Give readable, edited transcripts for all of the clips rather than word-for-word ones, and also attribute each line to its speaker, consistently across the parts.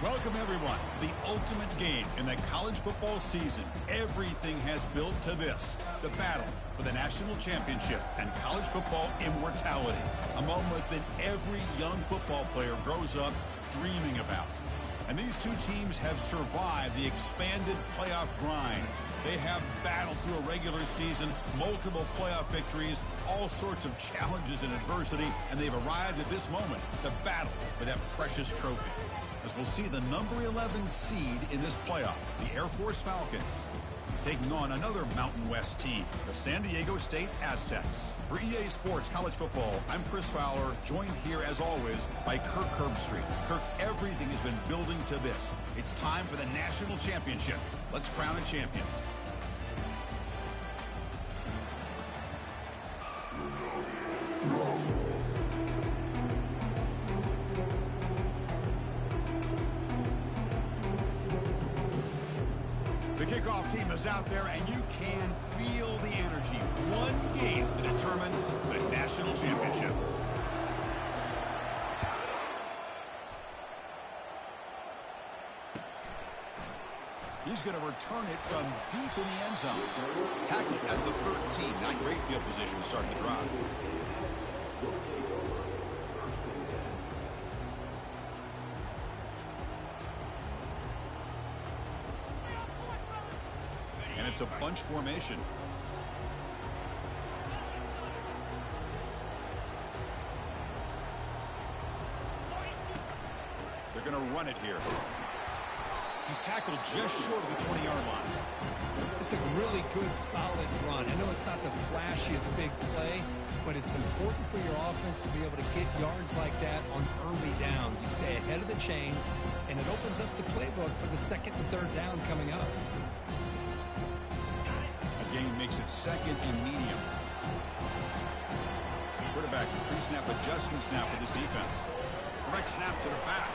Speaker 1: Welcome, everyone. The ultimate game in the college football season. Everything has built to this. The battle for the national championship and college football immortality. A moment that every young football player grows up dreaming about. And these two teams have survived the expanded playoff grind. They have battled through a regular season, multiple playoff victories, all sorts of challenges and adversity, and they've arrived at this moment, the battle for that precious trophy. As we'll see the number 11 seed in this playoff, the Air Force Falcons, taking on another Mountain West team, the San Diego State Aztecs. For EA Sports College Football, I'm Chris Fowler, joined here as always by Kirk Herbstreit. Kirk, everything has been building to this. It's time for the national championship. Let's crown a champion. The kickoff team is out there, and you can feel the energy. One game to determine the national championship. He's going to return it from deep in the end zone. Tackled at the 13. Not great field position to start the drive. And it's a bunch formation. They're going to run it here. He's tackled just short of the 20-yard line.
Speaker 2: It's a really good, solid run. I know it's not the flashiest big play, but it's important for your offense to be able to get yards like that on early downs. You stay ahead of the chains, and it opens up the playbook for the second and third down coming up.
Speaker 1: Game makes it second and medium. Quarterback pre-snap adjustments now for this defense. Direct snap to the back.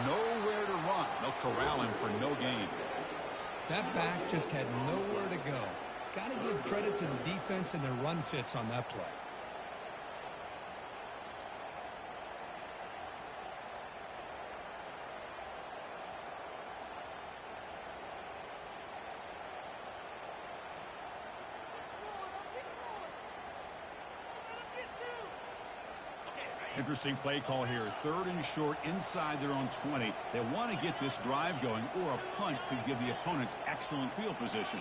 Speaker 1: Nowhere to run. They'll corral him for no gain.
Speaker 2: That back just had nowhere to go. Got to give credit to the defense and their run fits on that play.
Speaker 1: Interesting play call here. Third and short inside their own 20. They want to get this drive going, or a punt could give the opponents excellent field position.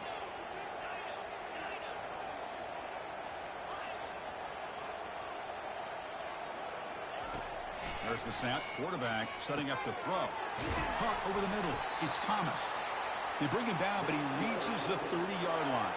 Speaker 1: There's the snap. Quarterback setting up the throw. Caught over the middle. It's Thomas. They bring him down, but he reaches the 30-yard line.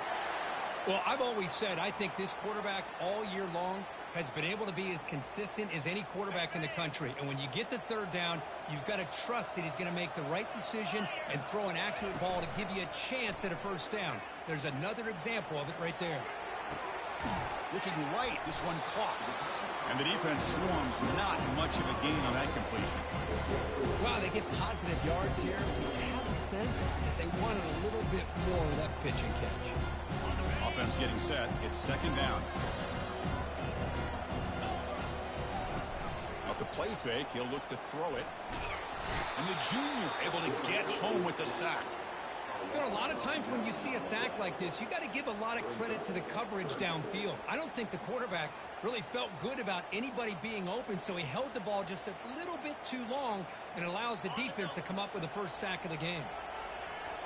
Speaker 2: Well, I've always said I think this quarterback all year long has been able to be as consistent as any quarterback in the country. And when you get the third down, you've got to trust that he's going to make the right decision and throw an accurate ball to give you a chance at a first down. There's another example of it right there.
Speaker 1: Looking right, this one caught. And the defense swarms, not much of a gain on that completion.
Speaker 2: Wow, they get positive yards here. I have a sense that they wanted a little bit more of that pitch and catch.
Speaker 1: Offense getting set. It's second down. Off the play fake, he'll look to throw it. And the junior able to get home with the sack.
Speaker 2: You know, a lot of times when you see a sack like this, you got to give a lot of credit to the coverage downfield. I don't think the quarterback really felt good about anybody being open, so he held the ball just a little bit too long and allows the defense to come up with the first sack of the game.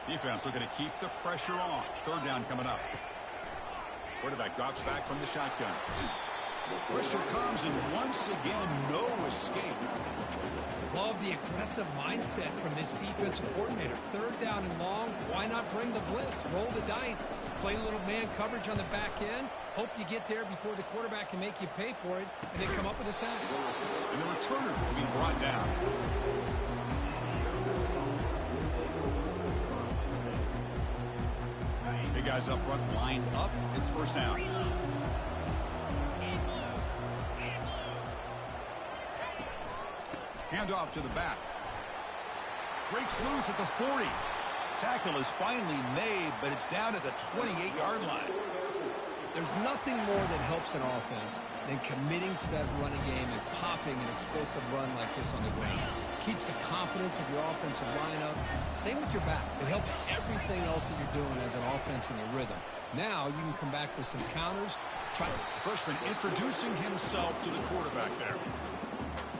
Speaker 1: Defense looking to keep the pressure on. Third down coming up. Quarterback drops back from the shotgun. Pressure comes, and once again, no escape.
Speaker 2: Love the aggressive mindset from this defensive coordinator. Third down and long, why not bring the blitz? Roll the dice, play a little man coverage on the back end, hope you get there before the quarterback can make you pay for it, and then come up with a sack.
Speaker 1: And the returner will be brought down. Big guys up front lined up. It's first down. Handoff to the back. Breaks loose at the 40. Tackle is finally made, but it's down at the 28-yard line.
Speaker 2: There's nothing more that helps an offense than committing to that running game and popping an explosive run like this on the ground. Keeps the confidence of your offensive lineup. Same with your back. It helps everything else that you're doing as an offense in your rhythm. Now you can come back with some counters.
Speaker 1: Freshman introducing himself to the quarterback there.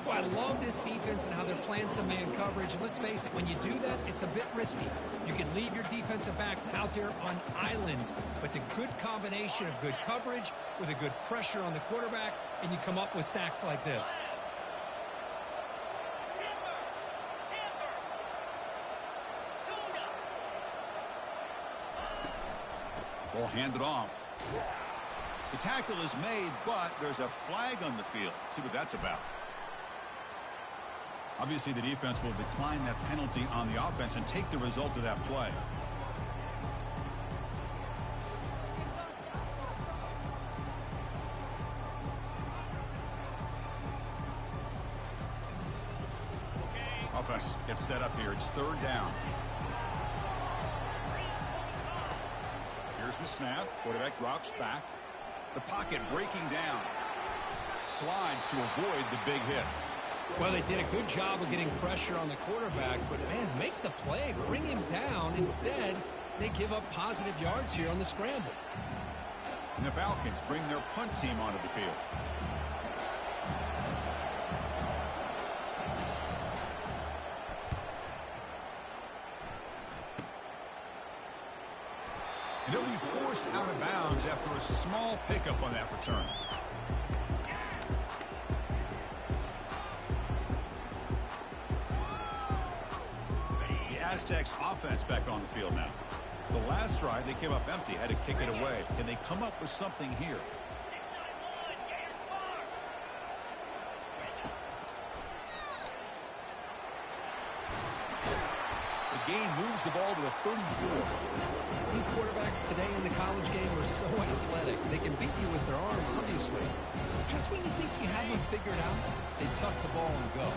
Speaker 2: Well, I love this defense and how they're playing some man coverage. And let's face it, when you do that, it's a bit risky. You can leave your defensive backs out there on islands, but the good combination of good coverage with a good pressure on the quarterback, and you come up with sacks like this.
Speaker 1: Ball handed off. The tackle is made, but there's a flag on the field. Let's see what that's about. Obviously, the defense will decline that penalty on the offense and take the result of that play. Offense gets set up here. It's third down. Here's the snap. Quarterback drops back. The pocket breaking down. Slides to avoid the big hit.
Speaker 2: Well, they did a good job of getting pressure on the quarterback, but, man, make the play, bring him down. Instead, they give up positive yards here on the scramble.
Speaker 1: And the Falcons bring their punt team onto the field. And he'll be forced out of bounds after a small pickup on that return. Aztecs offense back on the field now. The last drive, they came up empty, had to kick it away. Can they come up with something here? The game moves the ball to the 34.
Speaker 2: These quarterbacks today in the college game are so athletic. They can beat you with their arm, obviously. Just when you think you have them figured out, they tuck the ball and go.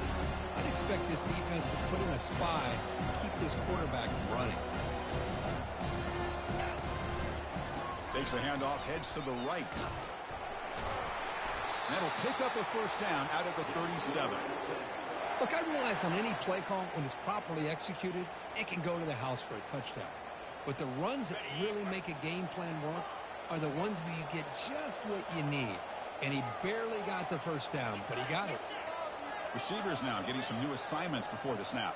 Speaker 2: I'd expect this defense to put in a spy and keep this quarterback from running.
Speaker 1: Takes the handoff, heads to the right. That'll pick up a first down out of the 37.
Speaker 2: Look, I realize on any play call, when it's properly executed, it can go to the house for a touchdown. But the runs that really make a game plan work are the ones where you get just what you need. And he barely got the first down, but he got it.
Speaker 1: Receivers now getting some new assignments before the snap.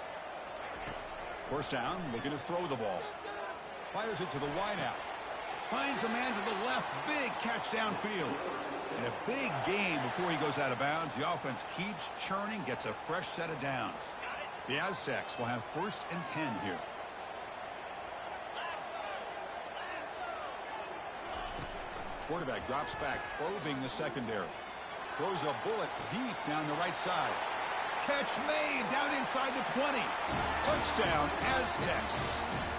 Speaker 1: First down, looking to throw the ball. Fires it to the wideout. Finds a man to the left. Big catch downfield. And a big game before he goes out of bounds. The offense keeps churning, gets a fresh set of downs. The Aztecs will have 1st and 10 here. Quarterback drops back, probing the secondary. Throws a bullet deep down the right side. Catch made down inside the 20. Touchdown, Aztecs.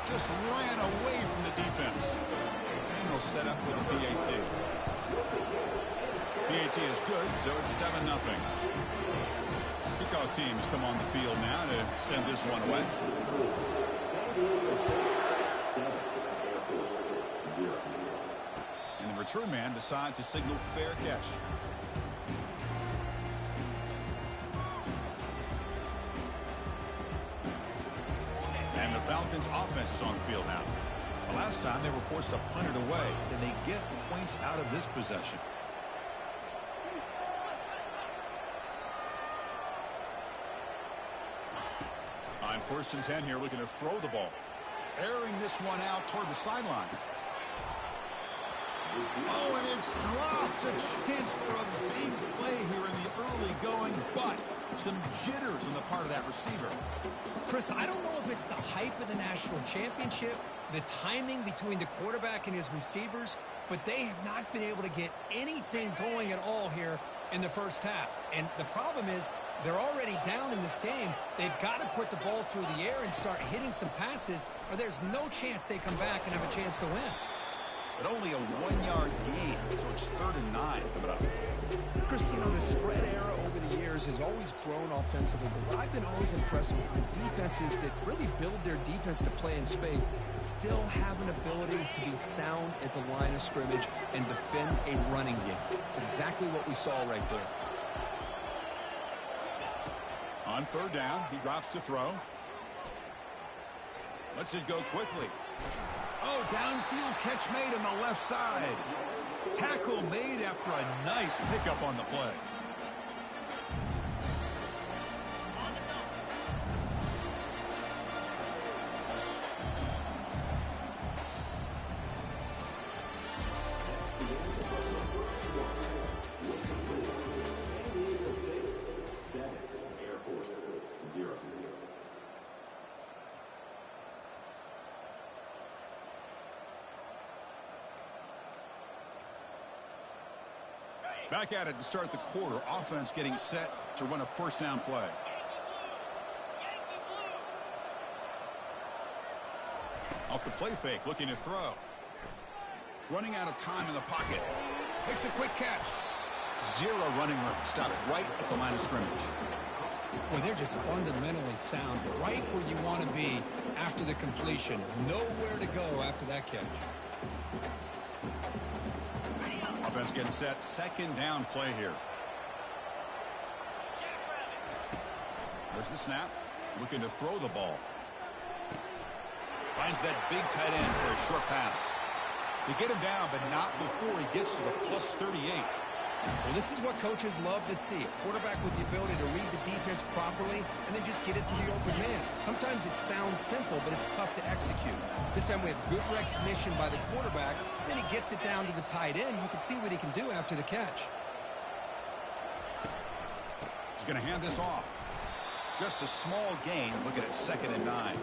Speaker 1: Just ran away from the defense. And they'll set up with a PAT. PAT is good, so it's 7-0. Kickoff teams come on the field now to send this one away. And the return man decides to signal fair catch. And the Falcons offense is on the field now. The last time they were forced to punt it away. Can they get points out of this possession? On 1st and 10 here, looking to throw the ball. Airing this one out toward the sideline. Oh, and it's dropped. A chance for a big play here in the early going, but some jitters on the part of that receiver.
Speaker 2: Chris, I don't know if it's the hype of the national championship, the timing between the quarterback and his receivers, but they have not been able to get anything going at all here in the first half. And the problem is they're already down in this game. They've got to put the ball through the air and start hitting some passes, or there's no chance they come back and have a chance to win.
Speaker 1: but only a 1-yard gain, so it's 3rd and 9 coming up.
Speaker 2: Chris, the spread era over the years has always grown offensively, but what I've been always impressed with defenses that really build their defense to play in space still have an ability to be sound at the line of scrimmage and defend a running game. It's exactly what we saw right there.
Speaker 1: On 3rd down, he drops to throw. Lets it go quickly. Oh, downfield catch made on the left side. Tackle made after a nice pickup on the play. Back at it to start the quarter. Offense getting set to run a 1st down play. Off the play fake, looking to throw. Running out of time in the pocket. Makes a quick catch. 0 running room. Stopped right at the line of scrimmage.
Speaker 2: Well, they're just fundamentally sound, right where you want to be after the completion. Nowhere to go after that catch.
Speaker 1: Offense getting set. 2nd down play here. There's the snap. Looking to throw the ball. Finds that big tight end for a short pass. They get him down, but not before he gets to the plus 38.
Speaker 2: Well, this is what coaches love to see. A quarterback with the ability to read the defense properly and then just get it to the open man. Sometimes it sounds simple, but it's tough to execute. This time we have good recognition by the quarterback. Then he gets it down to the tight end. You can see what he can do after the catch.
Speaker 1: He's going to hand this off. Just a small gain. Looking at 2nd and 9.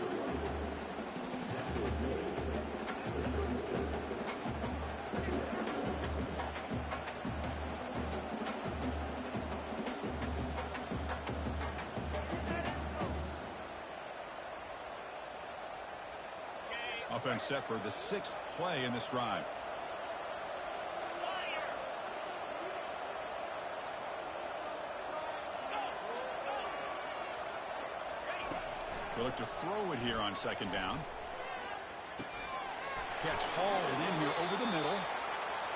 Speaker 1: Offense set for the 6th play in this drive. We'll look to throw it here on 2nd down. Catch hauled in here over the middle.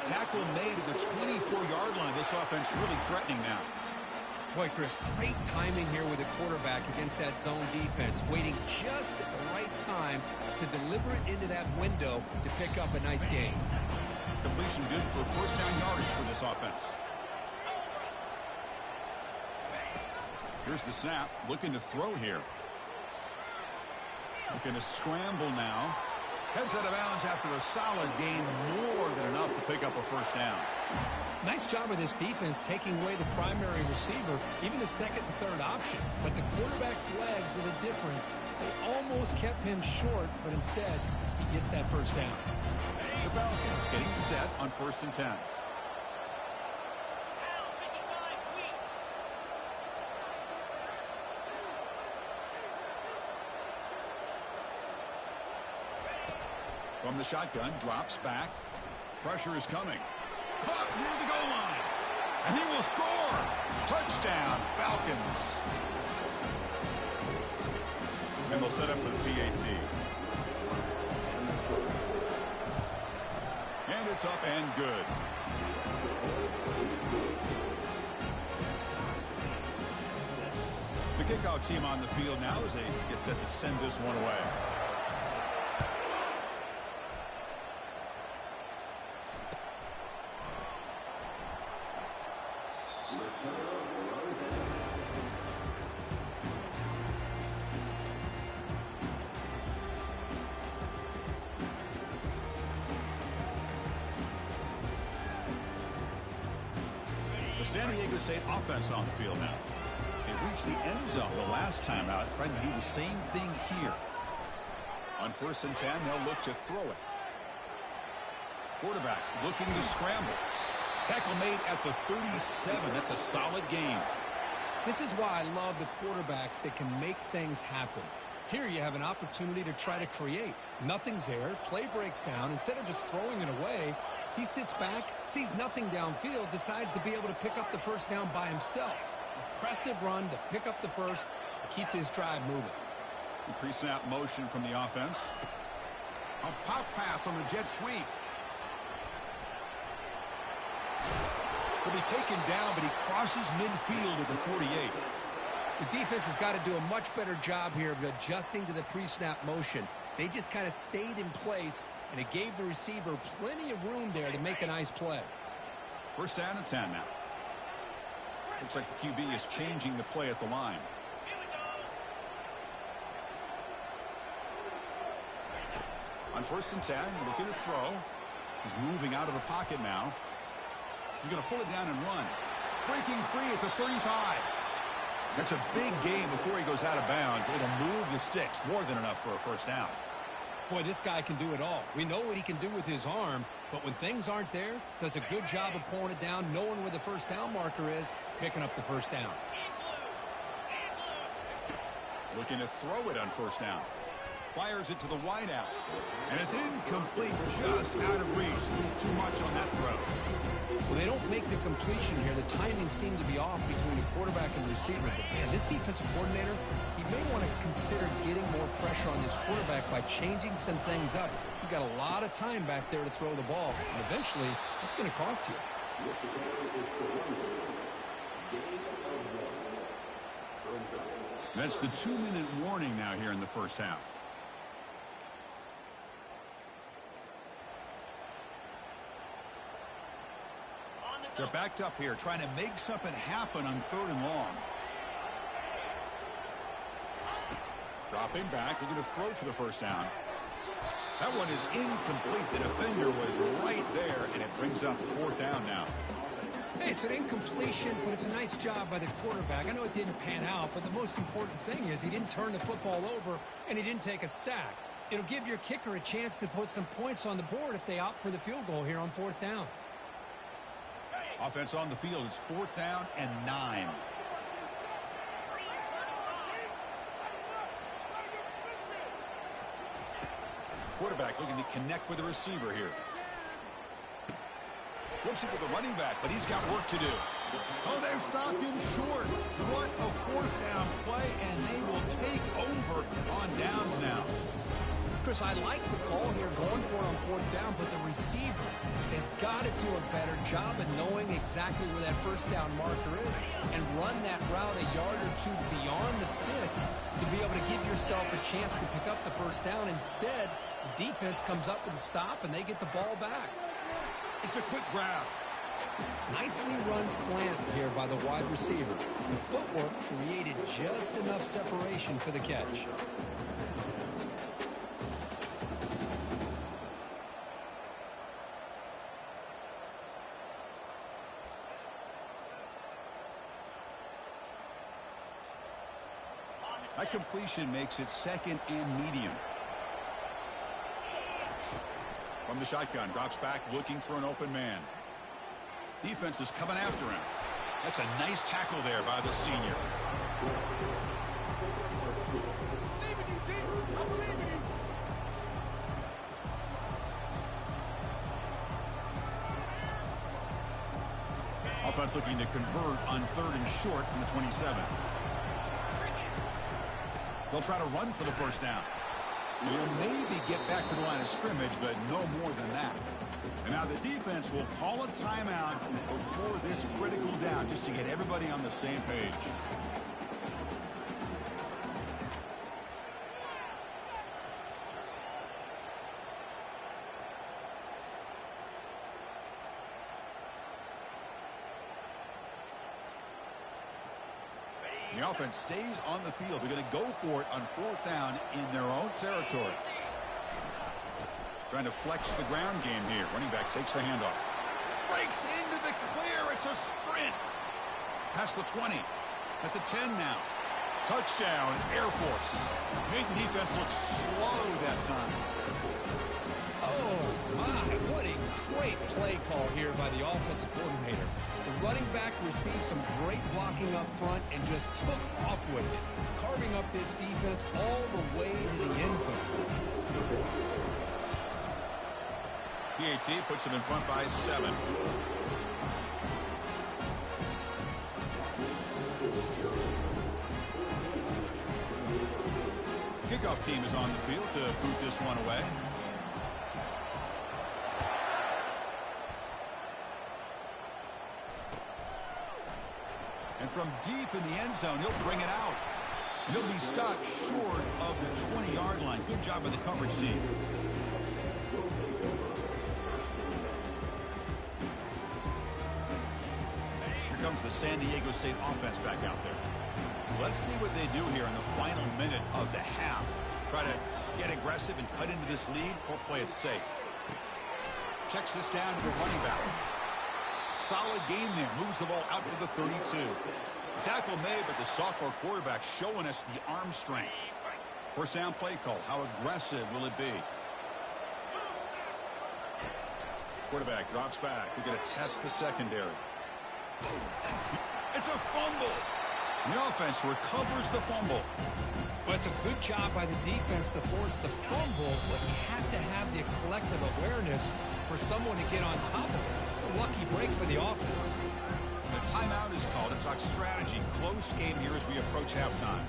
Speaker 1: Tackle made at the 24-yard line. This offense really threatening now.
Speaker 2: Boy, Chris, great timing here with the quarterback against that zone defense, waiting just at the right time to deliver it into that window to pick up a nice gain.
Speaker 1: Completion good for 1st down yardage for this offense. Here's the snap. Looking to throw here. Looking to scramble now. Heads out of bounds after a solid gain, more than enough to pick up a 1st down.
Speaker 2: Nice job of this defense taking away the primary receiver, even the 2nd and 3rd option. But the quarterback's legs are the difference. They almost kept him short, but instead, he gets that 1st down.
Speaker 1: The Falcons getting set on 1st and 10. From the shotgun, drops back. Pressure is coming. Caught near the goal line. And he will score. Touchdown, Falcons. And they'll set up for the PAT. And it's up and good. The kickoff team on the field now as they get set to send this one away. The San Diego State offense on the field now. They reached the end zone the last time out, trying to do the same thing here. On 1st and 10, they'll look to throw it. Quarterback looking to scramble. Tackle made at the 37. That's a solid gain.
Speaker 2: This is why I love the quarterbacks that can make things happen. Here you have an opportunity to try to create. Nothing's there. Play breaks down. Instead of just throwing it away, he sits back, sees nothing downfield, decides to be able to pick up the first down by himself. Impressive run to pick up the first and keep his drive moving.
Speaker 1: Pre-snap motion from the offense. A pop pass on the jet sweep. Will be taken down, but he crosses midfield at the 48.
Speaker 2: The defense has got to do a much better job here of adjusting to the pre-snap motion. They just kind of stayed in place, and it gave the receiver plenty of room there to make a nice play.
Speaker 1: First down and 10 now. Looks like the QB is changing the play at the line. On first and 10, looking to throw. He's moving out of the pocket now. He's going to pull it down and run. Breaking free at the 35. That's a big gain before he goes out of bounds. It'll move the sticks. More than enough for a first down.
Speaker 2: Boy, this guy can do it all. We know what he can do with his arm, but when things aren't there, does a good job of pulling it down, knowing where the first down marker is, picking up the first down.
Speaker 1: Looking to throw it on first down. Fires it to the wideout. And it's incomplete, just out of reach. Too much on that throw.
Speaker 2: Well, they don't make the completion here. The timing seemed to be off between the quarterback and the receiver. But, man, this defensive coordinator, he may want to consider getting more pressure on this quarterback by changing some things up. He's got a lot of time back there to throw the ball. And eventually, that's going to cost you.
Speaker 1: That's the 2-minute warning now here in the first half. They're backed up here, trying to make something happen on 3rd and long. Dropping back, looking to throw for the first down. That one is incomplete. The defender was right there, and it brings up 4th down now.
Speaker 2: Hey, it's an incompletion, but it's a nice job by the quarterback. I know it didn't pan out, but the most important thing is he didn't turn the football over, and he didn't take a sack. It'll give your kicker a chance to put some points on the board if they opt for the field goal here on 4th down.
Speaker 1: Offense on the field. It's 4th down and 9. Quarterback looking to connect with the receiver here. Flips it with the running back, but he's got work to do. Oh, they've stopped him short. What a 4th down play, and they will take over on downs now.
Speaker 2: Chris, I like the call here going for it on 4th down, but the receiver has got to do a better job of knowing exactly where that first down marker is and run that route a yard or two beyond the sticks to be able to give yourself a chance to pick up the first down. Instead, the defense comes up with a stop, and they get the ball back.
Speaker 1: It's a quick grab.
Speaker 2: Nicely run slant here by the wide receiver. The footwork created just enough separation for the catch.
Speaker 1: That completion makes it 2nd and medium. From the shotgun, drops back looking for an open man. Defense is coming after him. That's a nice tackle there by the senior. Offense looking to convert on 3rd and short from the 27. They'll try to run for the first down. They'll maybe get back to the line of scrimmage, but no more than that. And now the defense will call a timeout before this critical down just to get everybody on the same page. The offense stays on the field. They're going to go for it on 4th down in their own territory. Trying to flex the ground game here. Running back takes the handoff. Breaks into the clear. It's a sprint. Past the 20. At the 10 now. Touchdown, Air Force. Made the defense look slow that time.
Speaker 2: Oh, my. What a great play call here by the offensive coordinator. The running back received some great blocking up front and just took off with it, carving up this defense all the way to the end zone.
Speaker 1: PAT puts them in front by 7. Kickoff team is on the field to boot this one away. And from deep in the end zone, he'll bring it out. And he'll be stopped short of the 20-yard line. Good job by the coverage team. Here comes the San Diego State offense back out there. Let's see what they do here in the final minute of the half. Try to get aggressive and cut into this lead or play it safe. Checks this down to the running back. Solid gain there. Moves the ball out to the 32. The tackle made, but the sophomore quarterback showing us the arm strength. First down play call. How aggressive will it be? Quarterback drops back. We're going to test the secondary. It's a fumble. And the offense recovers the fumble.
Speaker 2: Well, it's a good job by the defense to force the fumble, but you have to have the collective awareness for someone to get on top of it. It's a lucky break for the offense.
Speaker 1: The timeout is called to talk strategy. Close game here as we approach halftime.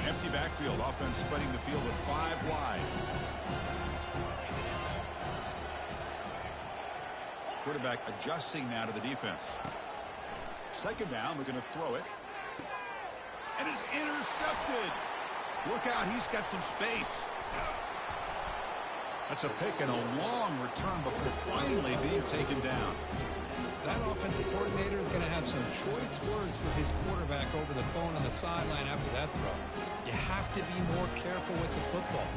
Speaker 1: Empty backfield. Offense spreading the field with 5 wide. Quarterback adjusting now to the defense. Second down, we're going to throw it. And it's intercepted. Look out, he's got some space. That's a pick and a long return before finally being taken down.
Speaker 2: That offensive coordinator is going to have some choice words for his quarterback over the phone on the sideline after that throw. You have to be more careful with the football.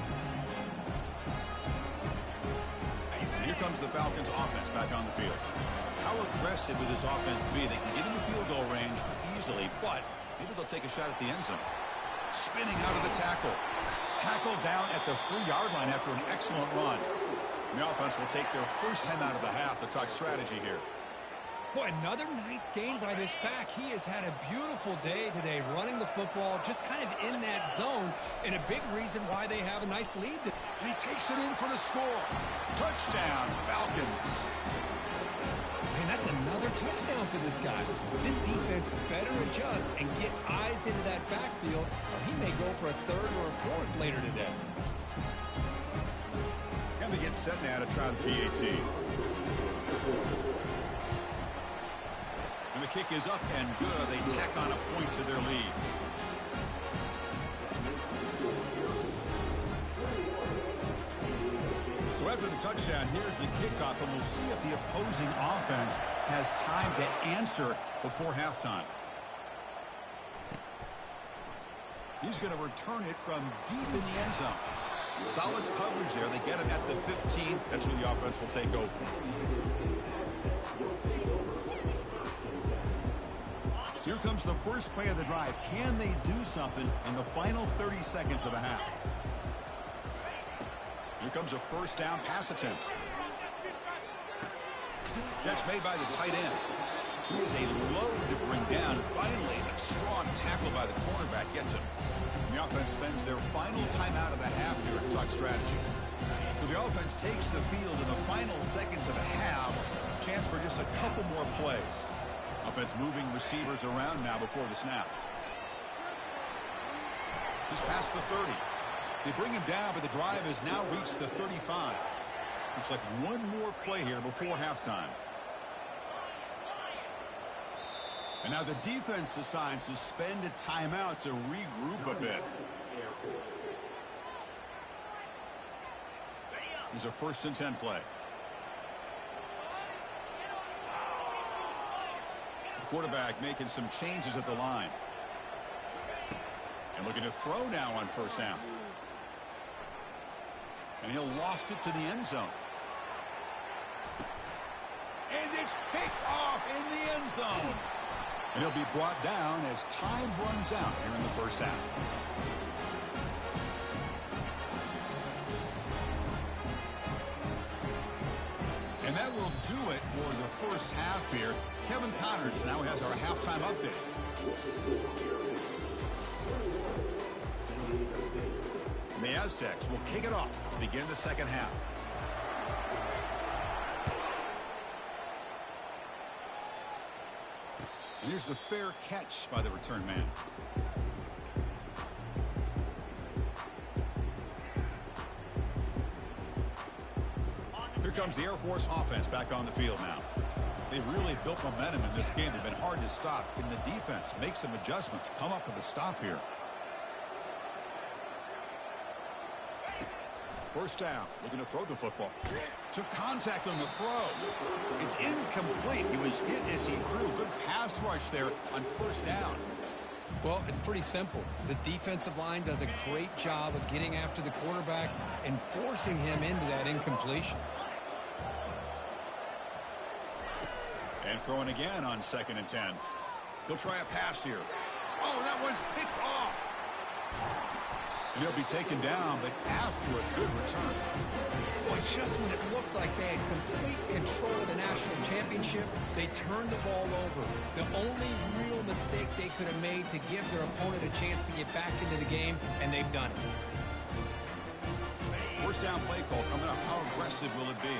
Speaker 1: Here comes the Falcons offense back on the field. How aggressive will this offense be? They can get in the field goal range easily, but maybe they'll take a shot at the end zone. Spinning out of the tackle. Tackle down at the 3-yard line after an excellent run. The offense will take their first time out of the half to talk strategy here.
Speaker 2: Boy, another nice game by this back. He has had a beautiful day today running the football, just kind of in that zone, and a big reason why they have a nice lead.
Speaker 1: And he takes it in for the score. Touchdown, Falcons.
Speaker 2: Man, that's another touchdown for this guy. This defense better adjust and get eyes into that backfield, or he may go for a third or a fourth later today.
Speaker 1: And they get set now to try the PAT. And the kick is up and good. They tack on a point to their lead. So after the touchdown, here's the kickoff, and we'll see if the opposing offense has time to answer before halftime. He's going to return it from deep in the end zone. Solid coverage there. They get him at the 15. That's where the offense will take over. So here comes the first play of the drive. Can they do something in the final 30 seconds of the half? Here comes a first down pass attempt. Catch made by the tight end. He is a load to bring down. Finally, a strong tackle by the cornerback gets him. And the offense spends their final timeout of the half here at Talk Strategy. So the offense takes the field in the final seconds of the half. Chance for just a couple more plays. Offense moving receivers around now before the snap. He's past the 30. They bring him down, but the drive has now reached the 35. Looks like one more play here before halftime. And now the defense decides to spend a timeout to regroup a bit. Here's a 1st and 10 play. The quarterback making some changes at the line. And looking to throw now on 1st down. And he'll loft it to the end zone. And it's picked off in the end zone. And he'll be brought down as time runs out here in the first half. And that will do it for the first half here. Kevin Connors now has our halftime update. The Aztecs will kick it off to begin the second half. And here's the fair catch by the return man. Here comes the Air Force offense back on the field now. They've really built momentum in this game. They've been hard to stop. Can the defense make some adjustments, come up with a stop here? First down, looking to throw the football. Took contact on the throw. It's incomplete. He was hit as he threw. Good pass rush there on first down.
Speaker 2: Well, it's pretty simple. The defensive line does a great job of getting after the quarterback and forcing him into that incompletion.
Speaker 1: And throwing again on 2nd and 10. He'll try a pass here. Oh, that one's picked off. And he'll be taken down, but after a good return.
Speaker 2: Boy, just when it looked like they had complete control of the national championship, they turned the ball over. The only real mistake they could have made to give their opponent a chance to get back into the game, and they've done it.
Speaker 1: First down play call coming up. How aggressive will it be?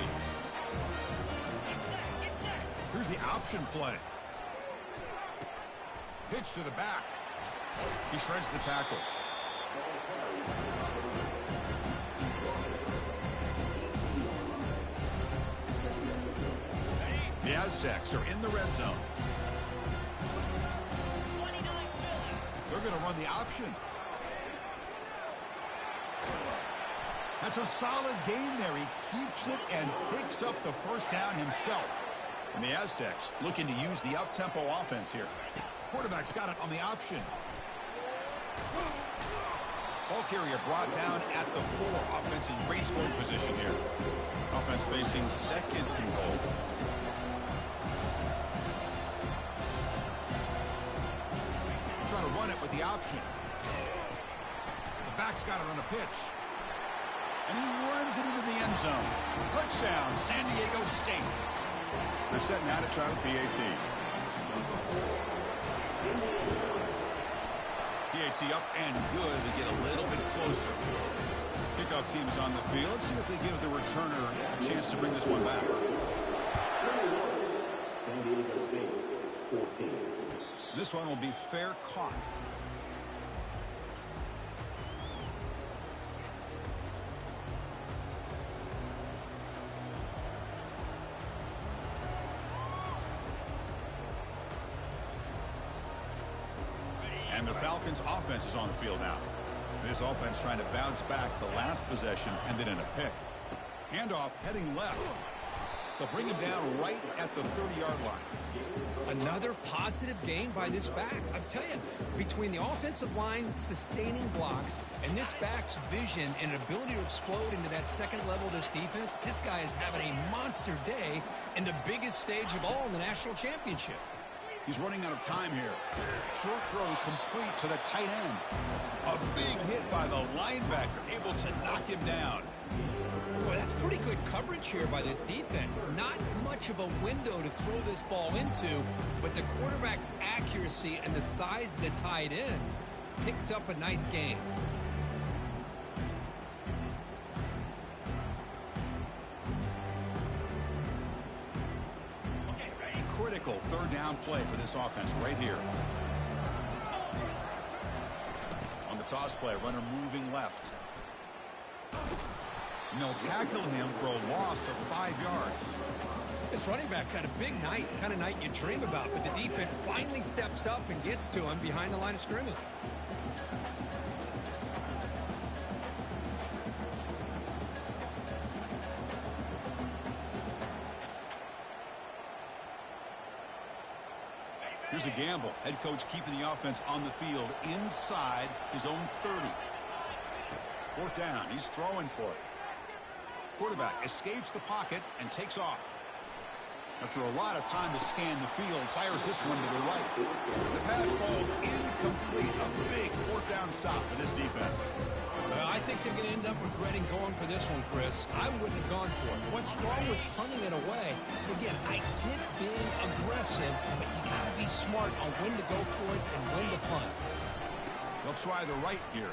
Speaker 1: Here's the option play. Pitch to the back. He shreds the tackle. The Aztecs are in the red zone. They're going to run the option. That's a solid gain there. He keeps it and picks up the first down himself. And the Aztecs looking to use the up-tempo offense here. Quarterback's got it on the option. Ball carrier brought down at the 4. Offense in great scoring position here. Offense facing 2nd and goal. Trying to run it with the option. The back's got it on the pitch. And he runs it into the end zone. Touchdown, San Diego State. They're setting out to try with PAT. PAT up and good to get a little bit closer. Kickoff team is on the field. Let's see if they give the returner a chance to bring this one back.
Speaker 3: San Diego State, 14.
Speaker 1: This one will be fair caught. And the Falcons offense is on the field now. This offense trying to bounce back the last possession and then in a pick. Handoff heading left. They'll bring him down right at the 30-yard line.
Speaker 2: Another positive gain by this back. I'm telling you, between the offensive line sustaining blocks and this back's vision and ability to explode into that second level of this defense, this guy is having a monster day in the biggest stage of all in the national championship.
Speaker 1: He's running out of time here. Short throw complete to the tight end. A big hit by the linebacker, able to knock him down.
Speaker 2: Boy, that's pretty good coverage here by this defense. Not much of a window to throw this ball into, but the quarterback's accuracy and the size of the tight end picks up a nice gain.
Speaker 1: Critical third down play for this offense right here. On the toss play, runner moving left. And they'll tackle him for a loss of 5 yards.
Speaker 2: This running back's had a big night, kind of night you dream about, but the defense finally steps up and gets to him behind the line of scrimmage.
Speaker 1: Here's a gamble. Head coach keeping the offense on the field inside his own 30. Fourth down. He's throwing for it. Quarterback escapes the pocket and takes off. After a lot of time to scan the field, fires this one to the right. The pass ball's incomplete. A big fourth down stop for this defense.
Speaker 2: I think they're going to end up regretting going for this one, Chris. I wouldn't have gone for it. What's wrong with punting it away? Again, I get being aggressive, but you got to be smart on when to go for it and when to punt.
Speaker 1: They'll try the right here.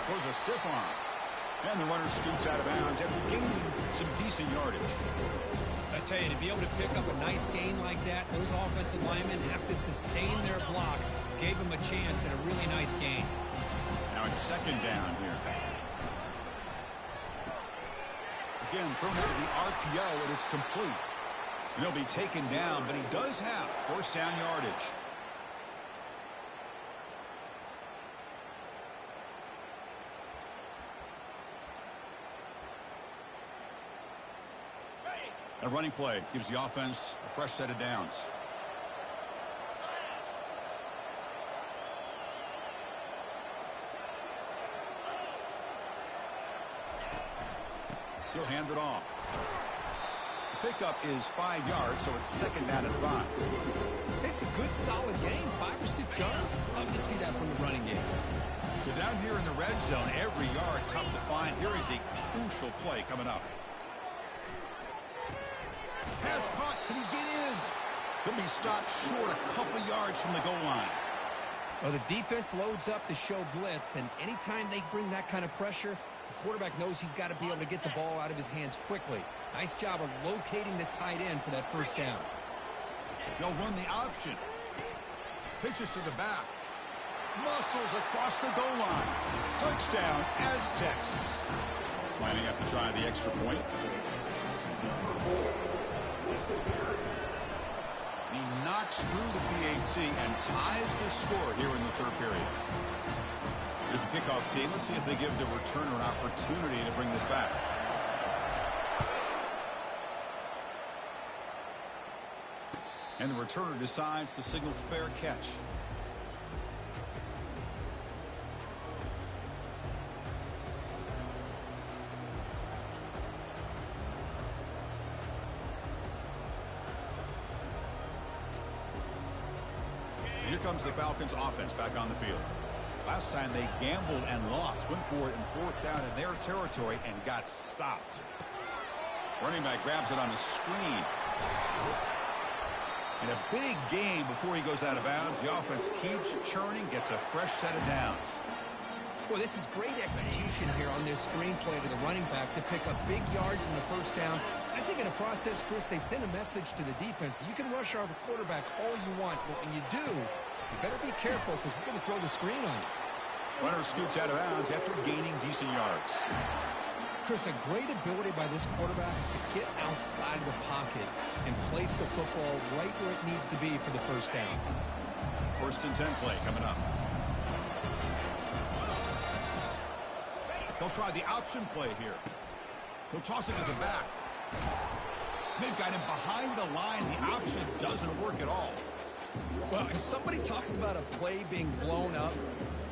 Speaker 1: Goes a stiff arm. And the runner scoots out of bounds after gaining some decent yardage.
Speaker 2: I tell you, to be able to pick up a nice gain like that, those offensive linemen have to sustain their blocks. Gave them a chance and a really nice gain.
Speaker 1: Now it's second down here. Again, thrown out of the RPO, and it's complete. And he'll be taken down, but he does have first down yardage. A running play gives the offense a fresh set of downs. He'll hand it off. The pickup is 5 yards, so it's second down and 5.
Speaker 2: It's a good, solid game, 5 or 6 yards. Love to see that from the running game.
Speaker 1: So down here in the red zone, every yard tough to find. Here is a crucial play coming up. Pass caught. Can he get in? He'll be stopped short a couple yards from the goal line.
Speaker 2: Well, the defense loads up to show blitz, and anytime they bring that kind of pressure, the quarterback knows he's got to be able to get the ball out of his hands quickly. Nice job of locating the tight end for that first down.
Speaker 1: They'll run the option. Pitches to the back. Muscles across the goal line. Touchdown, Aztecs. Lining up to try the extra point. He knocks through the PAT and ties the score here in the third period. Here's the kickoff team. Let's see if they give the returner an opportunity to bring this back. And the returner decides to signal fair catch. Here comes the Falcons offense back on the field. Last time they gambled and lost. Went for it in fourth down in their territory and got stopped. Running back grabs it on the screen. And a big gain before he goes out of bounds. The offense keeps churning, gets a fresh set of downs.
Speaker 2: Well, this is great execution here on this screenplay to the running back to pick up big yards in the first down. I think in the process, Chris, they send a message to the defense. You can rush our quarterback all you want, but when you do, you better be careful because we're going to throw the screen on you.
Speaker 1: Runner scoots out of bounds after gaining decent yards.
Speaker 2: Chris, a great ability by this quarterback to get outside of the pocket and place the football right where it needs to be for the first down.
Speaker 1: First and 10 play coming up. They'll try the option play here. He'll toss it to the back. They've got him behind the line. The option doesn't work at all.
Speaker 2: Well, if somebody talks about a play being blown up,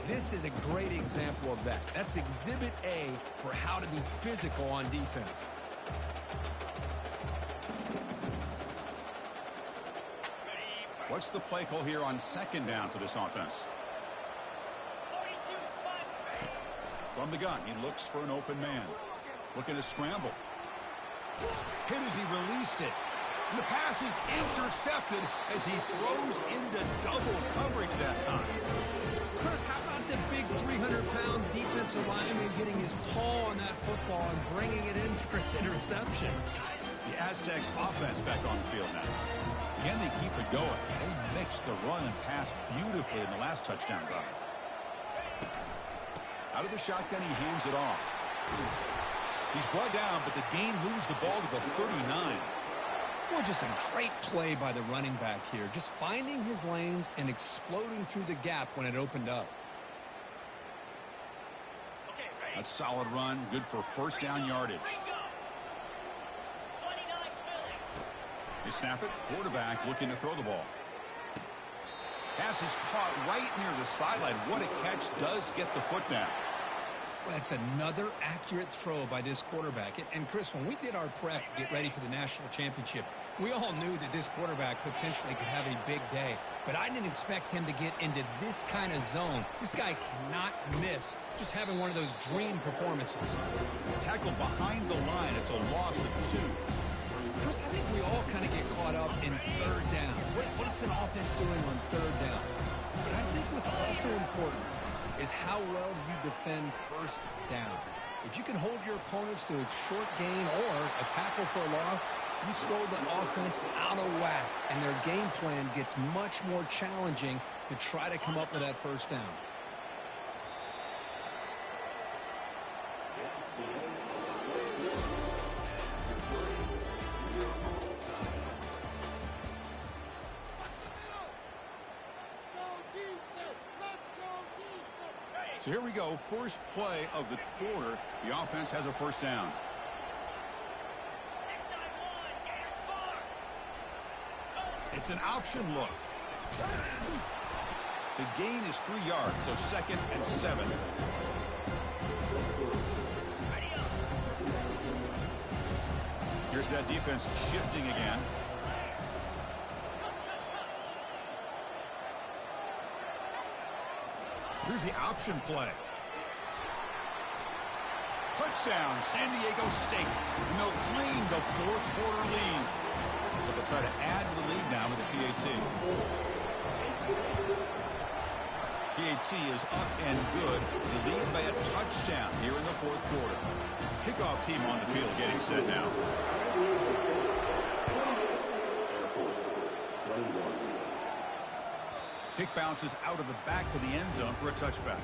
Speaker 2: this is a great example of that. That's exhibit A for how to be physical on defense.
Speaker 1: What's the play call here on second down for this offense? From the gun, he looks for an open man. Looking to scramble. Hit as he released it. And the pass is intercepted as he throws into double coverage that time.
Speaker 2: Chris, how about the big 300-pound defensive lineman getting his paw on that football and bringing it in for an interception?
Speaker 1: The Aztecs offense back on the field now. Can they keep it going? They mixed the run and pass beautifully in the last touchdown drive. Out of the shotgun, he hands it off. He's brought down, but the gain moves the ball to the 39.
Speaker 2: Well, just a great play by the running back here. Just finding his lanes and exploding through the gap when it opened up.
Speaker 1: A solid run, good for first down yardage. They snap it. Quarterback looking to throw the ball. Pass is caught right near the sideline. What a catch. Does get the foot down.
Speaker 2: Well, that's another accurate throw by this quarterback. And Chris, when we did our prep to get ready for the national championship, we all knew that this quarterback potentially could have a big day. But I didn't expect him to get into this kind of zone. This guy cannot miss just having one of those dream performances.
Speaker 1: Tackled behind the line. It's a loss of 2.
Speaker 2: Chris, I think we all kind of get caught up in third down. What's an offense doing on third down? But I think what's also important is how well do you defend first down. If you can hold your opponents to a short gain or a tackle for a loss, you throw the offense out of whack, and their game plan gets much more challenging to try to come up with that first down.
Speaker 1: So here we go, first play of the quarter. The offense has a first down. It's an option look. The gain is 3 yards, so 2nd and 7. Here's that defense shifting again. Here's the option play. Touchdown, San Diego State. And they'll claim the 4th quarter lead. But they'll try to add to the lead now with the PAT. PAT is up and good. They lead by a touchdown here in the 4th quarter. Kickoff team on the field getting set now. Kick bounces out of the back of the end zone for a touchback.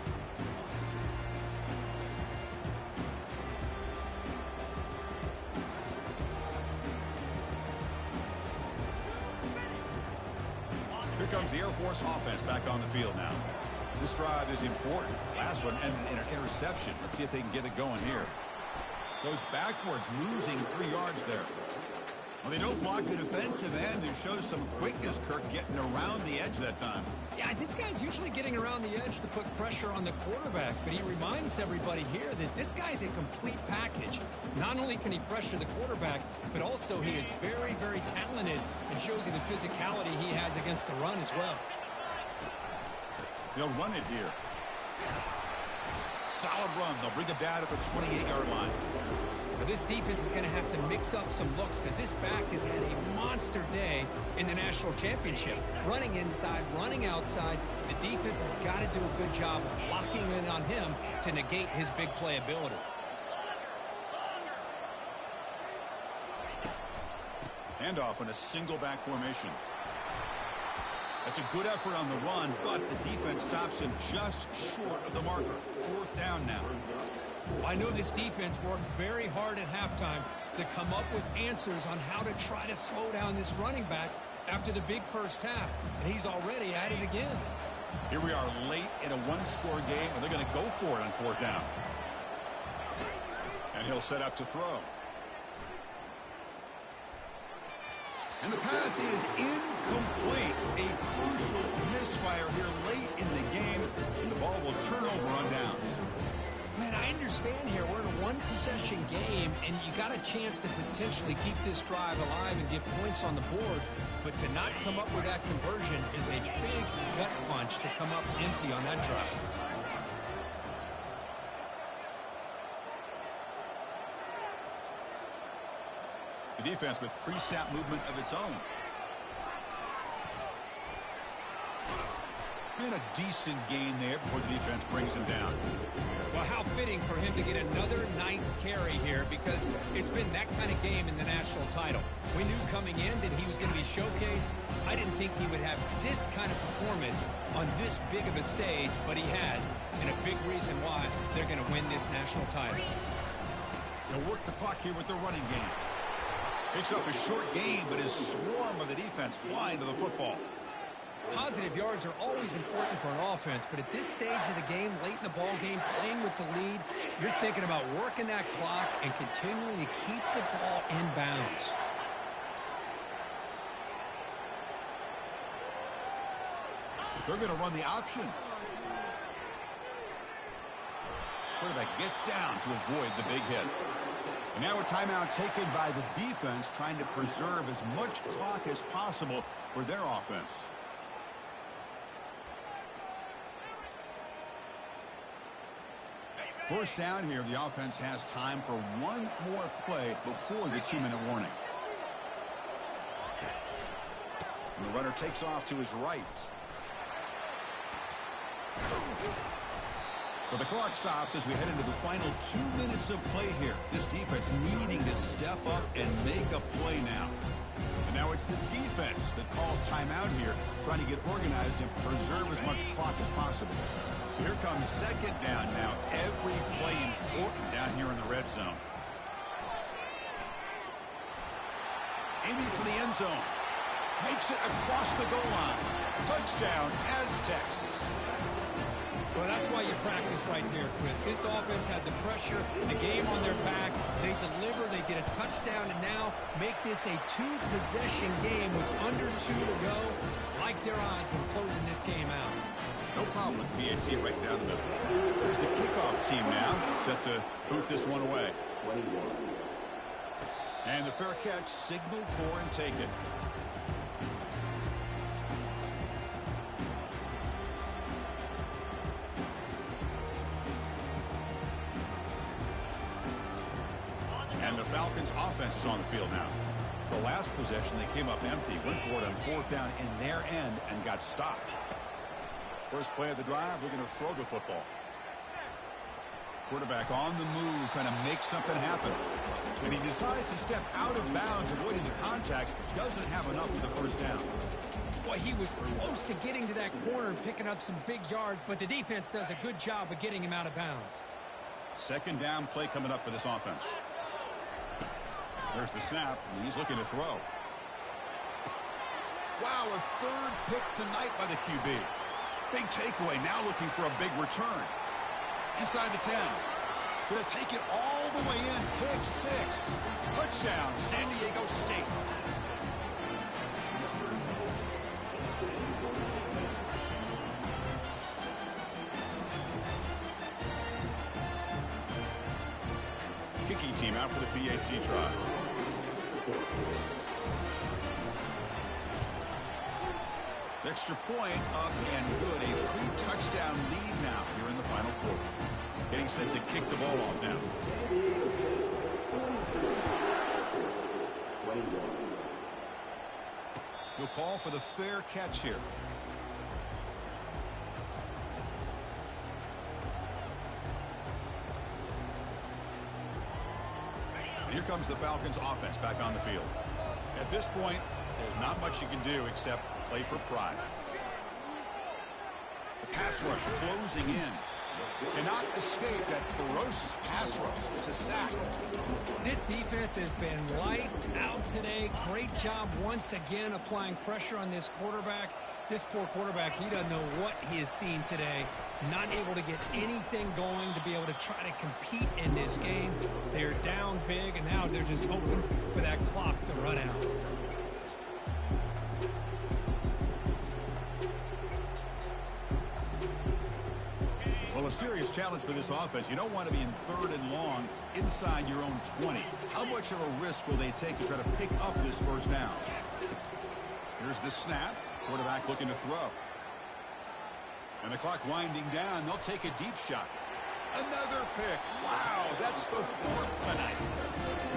Speaker 1: Here comes the Air Force offense back on the field now. This drive is important. Last one and an interception. Let's see if they can get it going here. Goes backwards, losing 3 yards there. Well, they don't block the defensive end and shows some quickness, Kirk, getting around the edge that time.
Speaker 2: Yeah, this guy's usually getting around the edge to put pressure on the quarterback, but he reminds everybody here that this guy's a complete package. Not only can he pressure the quarterback, but also he is very, very talented and shows you the physicality he has against the run as well.
Speaker 1: They'll run it here. Solid run. They'll bring it down at the 28-yard line.
Speaker 2: Now this defense is going to have to mix up some looks because this back has had a monster day in the national championship. Running inside, running outside. The defense has got to do a good job of locking in on him to negate his big play ability.
Speaker 1: Handoff in a single back formation. That's a good effort on the run, but the defense stops him just short of the marker. 4th down now.
Speaker 2: I know this defense worked very hard at halftime to come up with answers on how to try to slow down this running back after the big first half, and he's already at it again.
Speaker 1: Here we are late in a one-score game, and they're going to go for it on 4th down. And he'll set up to throw. And the pass is incomplete. A crucial misfire here late in the game, and the ball will turn over on downs.
Speaker 2: Man, I understand here we're in a one-possession game, and you got a chance to potentially keep this drive alive and get points on the board, but to not come up with that conversion is a big gut punch to come up empty on that drive.
Speaker 1: The defense with pre-snap movement of its own. And a decent gain there before the defense brings him down.
Speaker 2: Well, how fitting for him to get another nice carry here because it's been that kind of game in the national title. We knew coming in that he was going to be showcased. I didn't think he would have this kind of performance on this big of a stage, but he has, and a big reason why they're going to win this national title.
Speaker 1: They'll work the clock here with the running game. Picks up a short gain, but his swarm of the defense flying to the football.
Speaker 2: Positive yards are always important for an offense, but at this stage of the game, late in the ball game, playing with the lead, you're thinking about working that clock and continuing to keep the ball in bounds.
Speaker 1: They're going to run the option. Quarterback gets down to avoid the big hit. And now a timeout taken by the defense, trying to preserve as much clock as possible for their offense. First down here, the offense has time for one more play before the 2-minute warning. And the runner takes off to his right. So the clock stops as we head into the final 2 minutes of play here. This defense needing to step up and make a play now. And now it's the defense that calls timeout here, trying to get organized and preserve as much clock as possible. So here comes second down now. Every play important down here in the red zone. Aiming for the end zone. Makes it across the goal line. Touchdown, Aztecs.
Speaker 2: Well, that's why you practice right there, Chris. This offense had the pressure, the game on their back. They deliver, they get a touchdown, and now make this a two-possession game with under 2 to go. Like their odds of closing this game out.
Speaker 1: No problem with BAT right down the middle. There's the kickoff team now, set to boot this one away.
Speaker 3: 21.
Speaker 1: And the fair catch signaled for and taken. And the Falcons offense is on the field now. The last possession, they came up empty, went for it on fourth down in their end and got stopped. First play of the drive, they're going to throw the football. Quarterback on the move, trying to make something happen. And he decides to step out of bounds, avoiding the contact. Doesn't have enough for the first down.
Speaker 2: Boy, he was close to getting to that corner and picking up some big yards, but the defense does a good job of getting him out of bounds.
Speaker 1: Second down play coming up for this offense. There's the snap, and he's looking to throw. Wow, a third pick tonight by the QB. Big takeaway, now looking for a big return. Inside the 10. Gonna take it all the way in. Pick 6. Touchdown, San Diego State. Kicking team out for the BAT try. Extra point up and good. A 3-touchdown lead now here in the final quarter. Getting set to kick the ball off now.
Speaker 3: 21.
Speaker 1: He'll call for the fair catch here. And here comes the Falcons offense back on the field. At this point, there's not much you can do except play for pride. The pass rush closing in. Cannot escape that ferocious pass rush. It's a sack.
Speaker 2: This defense has been lights out today. Great job once again applying pressure on this quarterback. This poor quarterback, he doesn't know what he has seen today. Not able to get anything going to be able to try to compete in this game. They're down big, and now they're just hoping for that clock to run out.
Speaker 1: Well, a serious challenge for this offense. You don't want to be in third and long inside your own 20. How much of a risk will they take to try to pick up this first down? Here's the snap. Quarterback looking to throw. And the clock winding down. They'll take a deep shot. Another pick. Wow, that's the 4th tonight.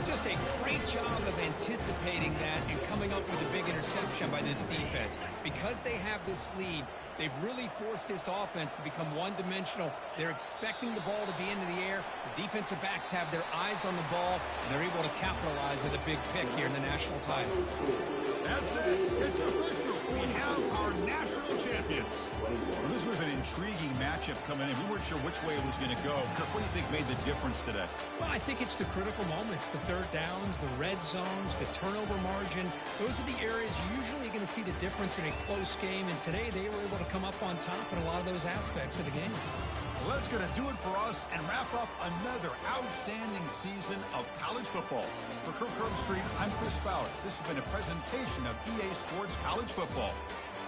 Speaker 2: Just a great job of anticipating that and coming up with a big interception by this defense. Because they have this lead, they've really forced this offense to become one-dimensional. They're expecting the ball to be into the air. The defensive backs have their eyes on the ball, and they're able to capitalize with a big pick here in the national title.
Speaker 1: That's it. It's official. We have our national champions. Well, this was an intriguing matchup coming in. We weren't sure which way it was going to go. Kirk, what do you think made the difference today?
Speaker 2: Well, I think it's the critical moments, the third downs, the red zones, the turnover margin. Those are the areas you're usually going to see the difference in a close game, and today they were able to come up on top in a lot of those aspects of the game.
Speaker 1: Well, that's going to do it for us and wrap up another outstanding season of college football. For Kirk Herbstreit, I'm Chris Fowler. This has been a presentation of EA Sports College Football.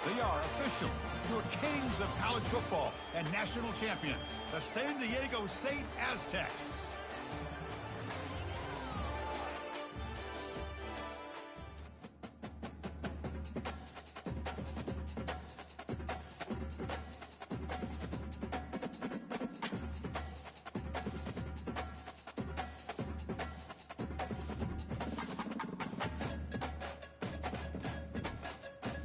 Speaker 1: They are official, your kings of college football and national champions, the San Diego State Aztecs.